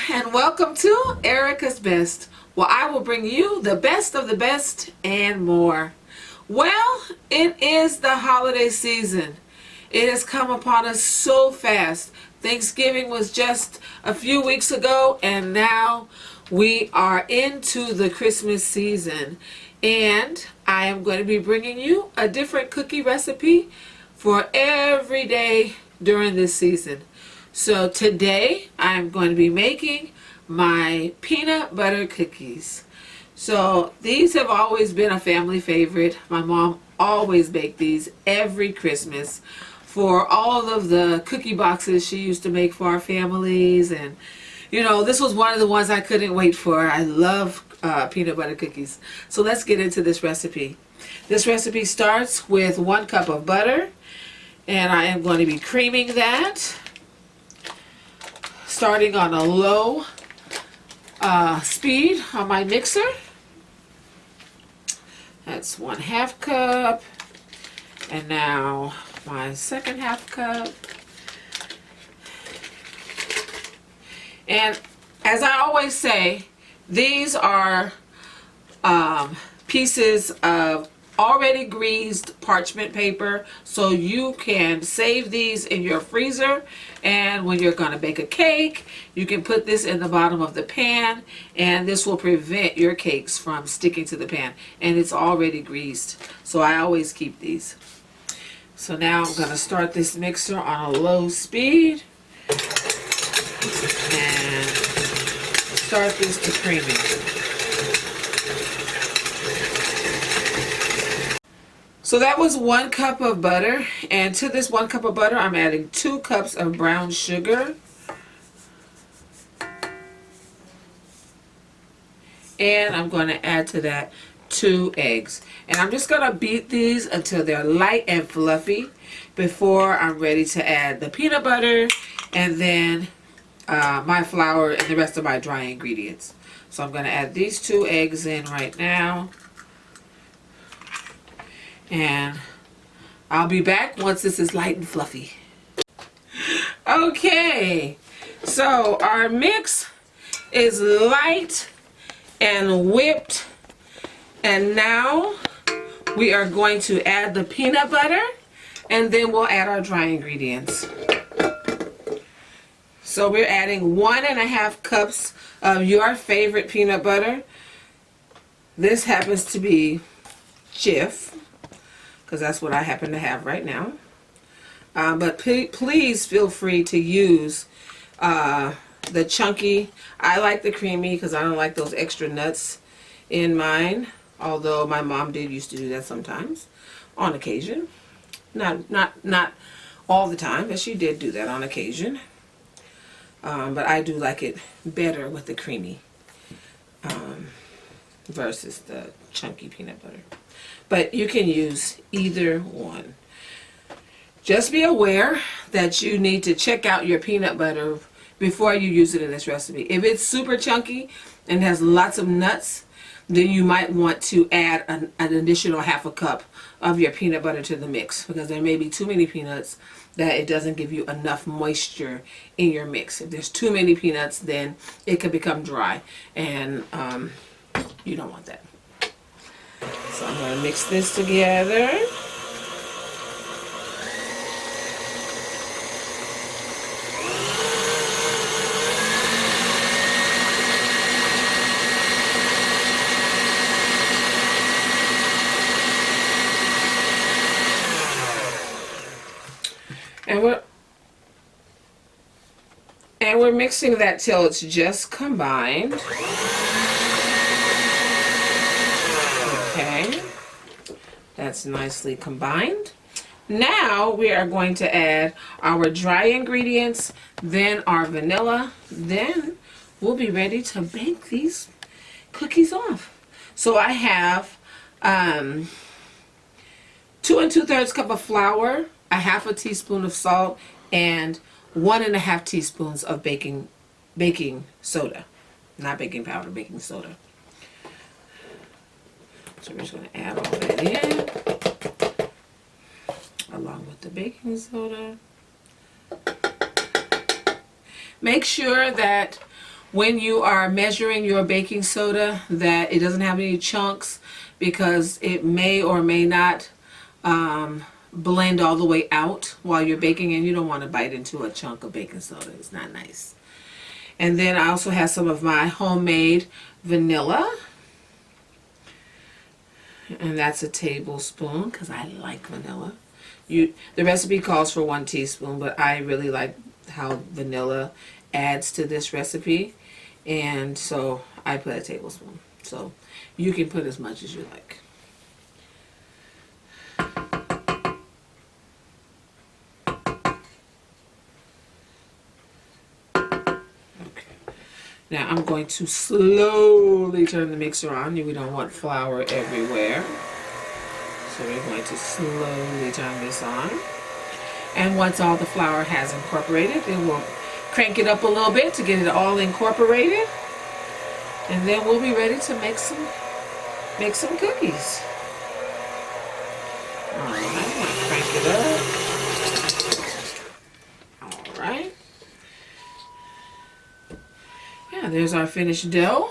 and welcome to Erika's Best, where I will bring you the best of the best and more. Well, it is the holiday season. It has come upon us so fast. Thanksgiving was just a few weeks ago, and now we are into the Christmas season. And I am going to be bringing you a different cookie recipe for every day during this season. So today I'm going to be making my peanut butter cookies. So these have always been a family favorite. My mom always baked these every Christmas for all of the cookie boxes she used to make for our families. And you know, this was one of the ones I couldn't wait for. I love peanut butter cookies. So let's get into this recipe. This recipe starts with 1 cup of butter, and I am going to be creaming that, starting on a low speed on my mixer. That's 1/2 cup, and now my second 1/2 cup. And as I always say, these are pieces of already greased parchment paper, so you can save these in your freezer, and when you're going to bake a cake, you can put this in the bottom of the pan, and this will prevent your cakes from sticking to the pan, and it's already greased, so I always keep these. So now I'm going to start this mixer on a low speed and start this to creaming. So that was 1 cup of butter, and to this 1 cup of butter I'm adding 2 cups of brown sugar, and I'm going to add to that 2 eggs. And I'm just going to beat these until they're light and fluffy before I'm ready to add the peanut butter and then my flour and the rest of my dry ingredients. So I'm going to add these 2 eggs in right now. And I'll be back once this is light and fluffy. Okay, so our mix is light and whipped. And now we are going to add the peanut butter, and then we'll add our dry ingredients. So we're adding 1.5 cups of your favorite peanut butter. This happens to be Jif, because that's what I happen to have right now. But please feel free to use the chunky. I like the creamy because I don't like those extra nuts in mine, although my mom did used to do that sometimes, on occasion. Not all the time, but she did do that on occasion. But I do like it better with the creamy versus the chunky peanut butter. But you can use either one. Just be aware that you need to check out your peanut butter before you use it in this recipe. If it's super chunky and has lots of nuts, then you might want to add an additional 1/2 cup of your peanut butter to the mix, because there may be too many peanuts that it doesn't give you enough moisture in your mix. If there's too many peanuts, then it can become dry, and you don't want that. So I'm going to mix this together. And we're mixing that till it's just combined. Okay, that's nicely combined. Now we are going to add our dry ingredients, then our vanilla, then we'll be ready to bake these cookies off. So I have 2 2/3 cup of flour, 1/2 teaspoon of salt, and 1.5 teaspoons of baking soda. Not baking powder, baking soda. So we're just going to add all that in, along with the baking soda. Make sure that when you are measuring your baking soda that it doesn't have any chunks, because it may or may not blend all the way out while you're baking, and you don't want to bite into a chunk of baking soda. It's not nice. And then I also have some of my homemade vanilla, and that's a tablespoon because I like vanilla. The recipe calls for 1 teaspoon, but I really like how vanilla adds to this recipe, and so I put a tablespoon. So you can put as much as you like. Now I'm going to slowly turn the mixer on. We don't want flour everywhere. So we're going to slowly turn this on. And once all the flour has incorporated, then we'll crank it up a little bit to get it all incorporated. And then we'll be ready to make some cookies. Alright, I'm going to crank it up. Alright. Yeah, there's our finished dough.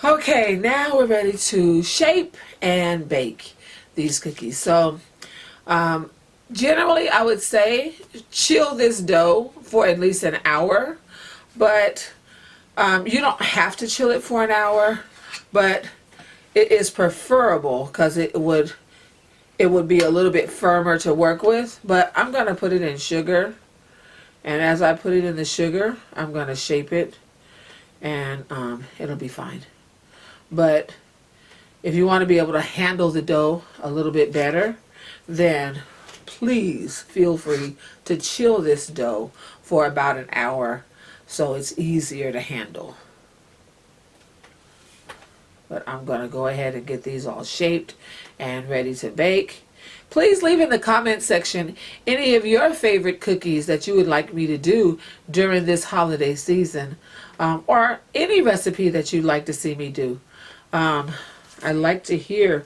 Okay, now we're ready to shape and bake these cookies. So, generally I would say chill this dough for at least an hour, but you don't have to chill it for an hour, but it is preferable because it would be a little bit firmer to work with. But I'm going to put it in sugar, and as I put it in the sugar, I'm going to shape it, and it'll be fine. But if you want to be able to handle the dough a little bit better, then please feel free to chill this dough for about an hour so it's easier to handle. But I'm going to go ahead and get these all shaped and ready to bake. Please leave in the comment section any of your favorite cookies that you would like me to do during this holiday season, or any recipe that you'd like to see me do. I'd like to hear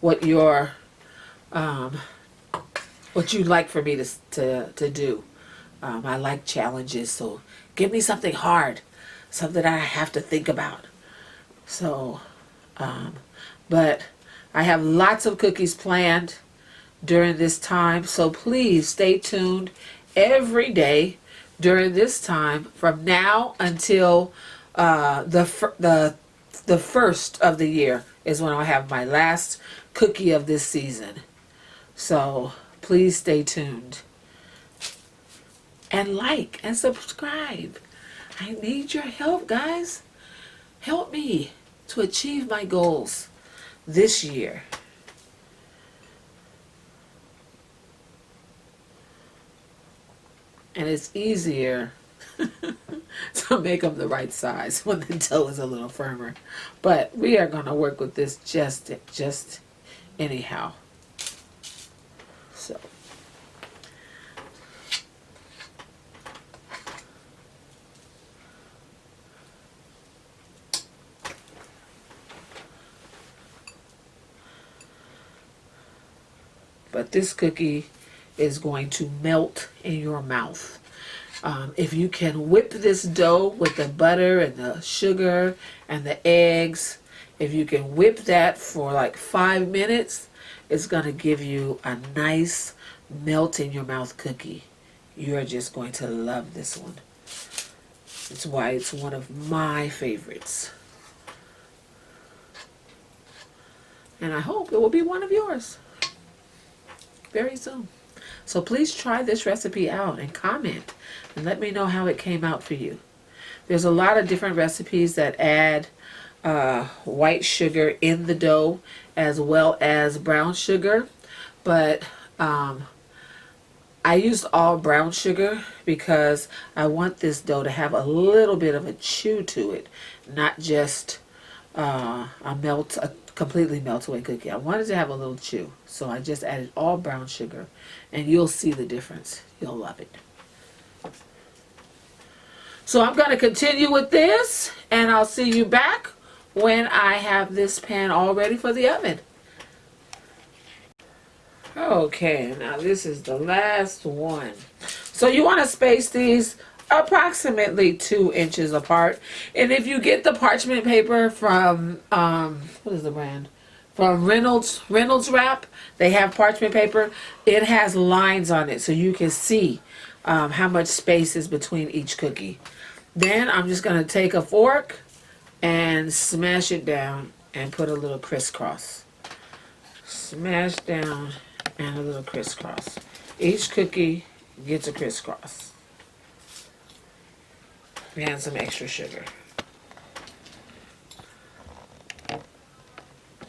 what you'd like for me to do. I like challenges, so give me something hard, something I have to think about. So, but I have lots of cookies planned during this time, so please stay tuned every day during this time from now until the first of the year is when I'll have my last cookie of this season. So please stay tuned and like and subscribe. I need your help, guys. Help me to achieve my goals this year. And it's easier to make them the right size when the dough is a little firmer. But we are going to work with this just anyhow. So. But this cookie is going to melt in your mouth. If you can whip this dough with the butter and the sugar and the eggs, if you can whip that for like 5 minutes, it's going to give you a nice melt in your mouth cookie. You're just going to love this one. It's why it's one of my favorites. And I hope it will be one of yours very soon. So please try this recipe out and comment and let me know how it came out for you. There's a lot of different recipes that add white sugar in the dough as well as brown sugar, but I used all brown sugar because I want this dough to have a little bit of a chew to it, not just a completely melt away cookie. I wanted to have a little chew, so I just added all brown sugar, and you'll see the difference. You'll love it. So I'm going to continue with this, and I'll see you back when I have this pan all ready for the oven. Okay, now this is the last one. So So you want to space these approximately 2 inches apart. And if you get the parchment paper from, what is the brand? From Reynolds Wrap, they have parchment paper. It has lines on it so you can see how much space is between each cookie. Then I'm just going to take a fork and smash it down and put a little crisscross. Smash down and a little crisscross. Each cookie gets a crisscross. And some extra sugar.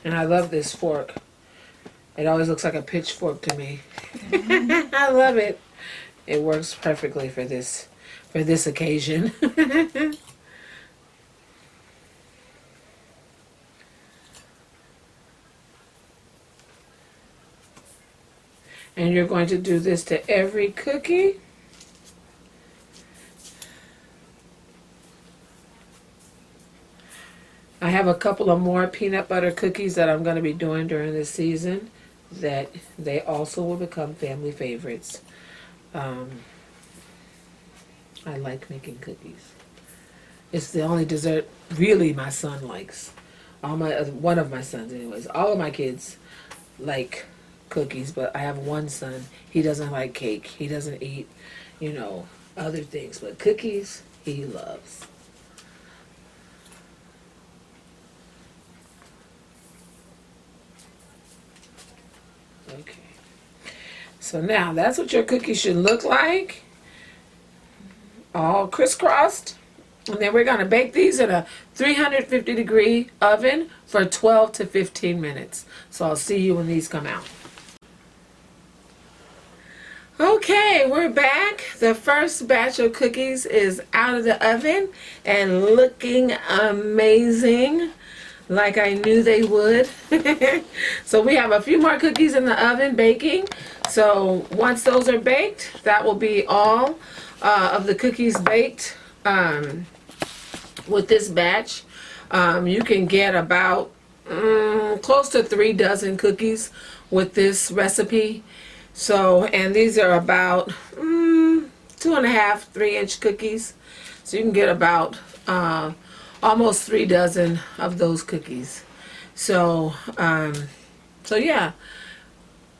And I love this fork. It always looks like a pitchfork to me. I love it. It works perfectly for this occasion. And you're going to do this to every cookie. I have a couple of more peanut butter cookies that I'm going to be doing during this season that they also will become family favorites. I like making cookies. It's the only dessert really my son likes. One of my sons anyways. All of my kids like cookies, but I have one son. He doesn't like cake. He doesn't eat, other things, but cookies he loves. Okay. So now that's what your cookies should look like. All crisscrossed. And then we're going to bake these in a 350-degree oven for 12 to 15 minutes. So I'll see you when these come out. Okay, we're back. The first batch of cookies is out of the oven and looking amazing, like I knew they would. So we have a few more cookies in the oven baking. So once those are baked, that will be all of the cookies baked with this batch. You can get about close to 3 dozen cookies with this recipe. So, and these are about 2.5, 3-inch cookies. So you can get about almost 3 dozen of those cookies. So, so yeah,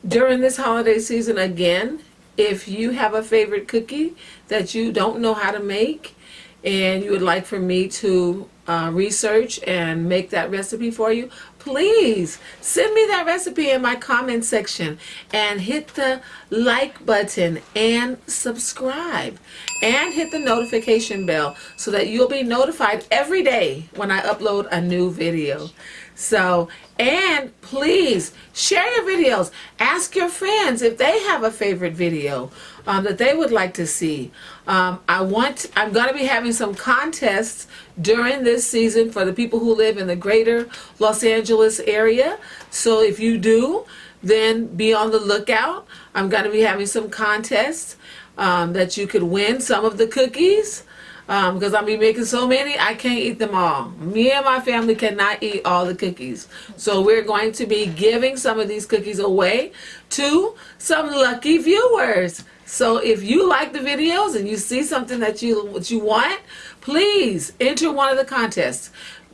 during this holiday season, again, if you have a favorite cookie that you don't know how to make and you would like for me to research and make that recipe for you, please send me that recipe in my comment section and hit the like button and subscribe and hit the notification bell so that you'll be notified every day when I upload a new video. So, and please share your videos. Ask your friends if they have a favorite video that they would like to see. I'm going to be having some contests during this season for the people who live in the greater Los Angeles area. So if you do, then be on the lookout. I'm going to be having some contests that you could win some of the cookies. Because I'll be making so many, I can't eat them all. Me and my family cannot eat all the cookies. So we're going to be giving some of these cookies away to some lucky viewers. So if you like the videos and you see something that you want, please enter one of the contests.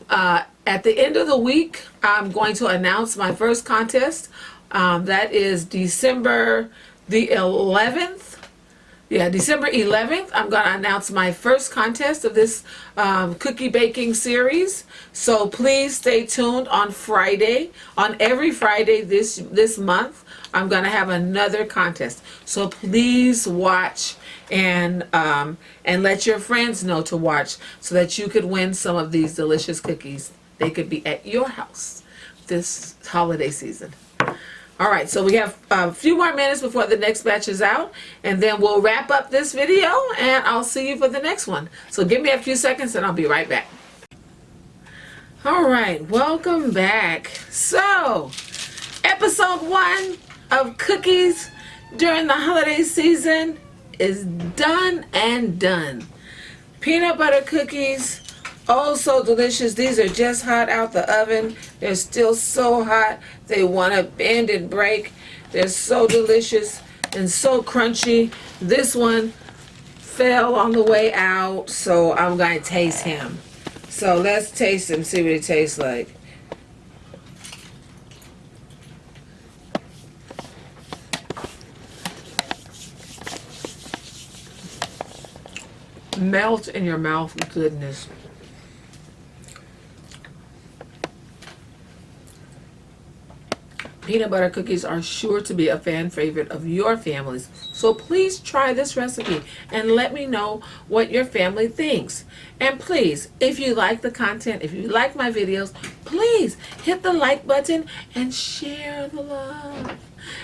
At the end of the week, I'm going to announce my first contest. That is December the 11th. Yeah, December 11th, I'm going to announce my first contest of this cookie baking series. So please stay tuned on Friday. On every Friday this month, I'm going to have another contest. So please watch and let your friends know to watch so that you could win some of these delicious cookies. They could be at your house this holiday season. All right, so we have a few more minutes before the next batch is out, and then we'll wrap up this video, and I'll see you for the next one. So give me a few seconds, and I'll be right back. All right, welcome back. So, episode 1 of Cookies During the Holiday Season is done and done. Peanut butter cookies. Oh, so delicious. These are just hot out the oven. They're still so hot. They want to bend and break. They're so delicious and so crunchy. This one fell on the way out, so I'm going to taste him. So let's taste him, see what he tastes like. Melt in your mouth goodness. Peanut butter cookies are sure to be a fan favorite of your families, so please try this recipe and let me know what your family thinks. And please, if you like the content, if you like my videos, please hit the like button and share the love.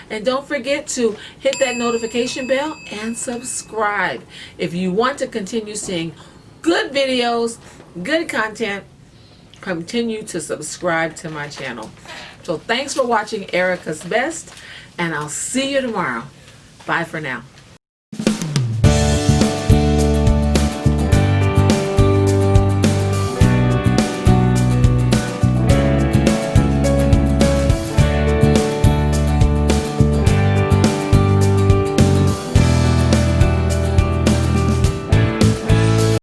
And don't forget to hit that notification bell and subscribe if you want to continue seeing good videos, good content. Continue to subscribe to my channel. So thanks for watching Erika's Best, and I'll see you tomorrow. Bye for now.